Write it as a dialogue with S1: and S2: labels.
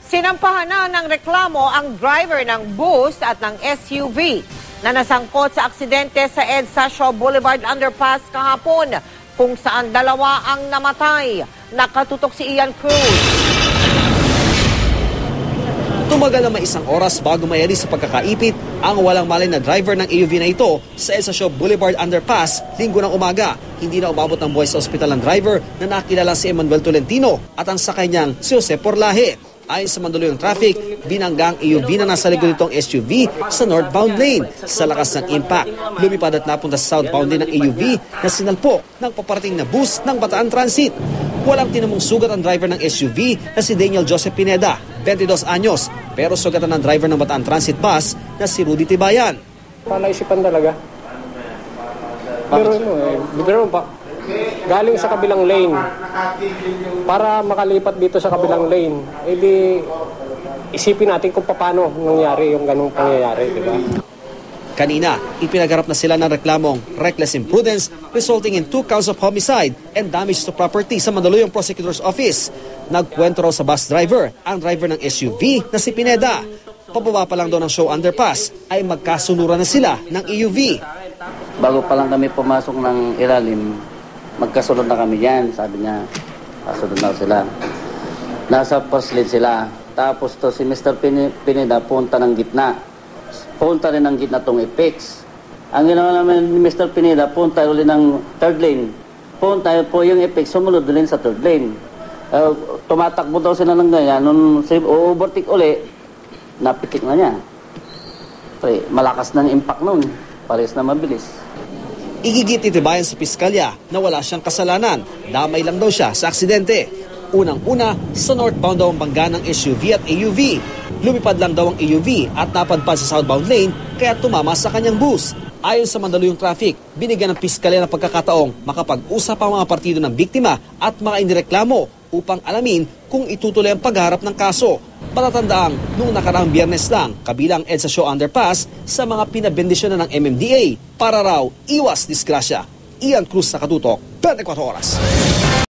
S1: Sinampahan na ng reklamo ang driver ng bus at ng SUV na nasangkot sa aksidente sa EDSA Shaw Boulevard Underpass kahapon, kung saan dalawa ang namatay. Nakatutok si Ian Cruz.
S2: Tumagal na may isang oras bago mayari sa pagkakaipit ang walang malay na driver ng AUV na ito sa EDSA Shaw Boulevard Underpass linggo ng umaga. Hindi na umabot ng buhay sa ospital ang driver na nakilala si Emmanuel Tolentino at ang sakay niyang si Jose Porlahe. Ayon sa mandaluyong traffic, binangga ang AUV na nasa likod nitong SUV sa northbound lane. Sa lakas ng impact, lumipad at napunta sa southbound lane ng AUV na sinalpok ng paparating na bus ng Bataan Transit. Walang tinamong sugat ang driver ng SUV na si Daniel Joseph Pineda, 22 anyos, pero sugatan ng driver ng Bataan Transit bus na si Rudy Tibayan.
S3: Palaisipan talaga. Pero galing sa kabilang lane para makalipat dito sa kabilang lane, edi isipin natin kung paano nangyari yung ganung pangyayari, di ba?
S2: Kanina, ipinagarap na sila ng reklamong reckless imprudence resulting in 2 counts of homicide and damage to property sa Mandaluyong Prosecutor's Office. Nagkwento raw sa bus driver, ang driver ng SUV na si Pineda. Pababa pa lang daw ng Shaw Underpass ay magkasunuran na sila ng EUV.
S4: Bago pa lang kami pumasok ng ilalim, magkasunod na kami yan, sabi niya. Kasunod na sila. Nasa first lane sila. Tapos to si Mr. Pineda punta ng gitna. Punta rin ng gitna tong Apex. Ang ginawa namin ni Mr. Pineda, punta ulit ng third lane. Punta po yung Apex, sumunod din sa third lane. Tumatakbo daw sila ng ganyan. Nung overtake ulit, napitik na niya. Malakas ng impact nun. Pares na mabilis.
S2: Igigit itibayan sa piskalya na wala siyang kasalanan. Damay lang daw siya sa aksidente. Unang-una, sa northbound daw ang bangga ng SUV at AUV. Lumipad lang daw ang AUV at napadpad sa southbound lane kaya tumama sa kanyang bus. Ayon sa mandaluyong traffic, binigyan ng piskalya ng pagkakataong makapag-usap ang mga partido ng biktima at mga inireklamo upang alamin kung itutuloy ang pagharap ng kaso. Patatandaang noong nakaraang Biyernes lang, kabilang EDSA Shaw Underpass sa mga pinabendisyon na ng MMDA para raw iwas disgrasya. Ian Cruz, Nakatutok, 24 Oras.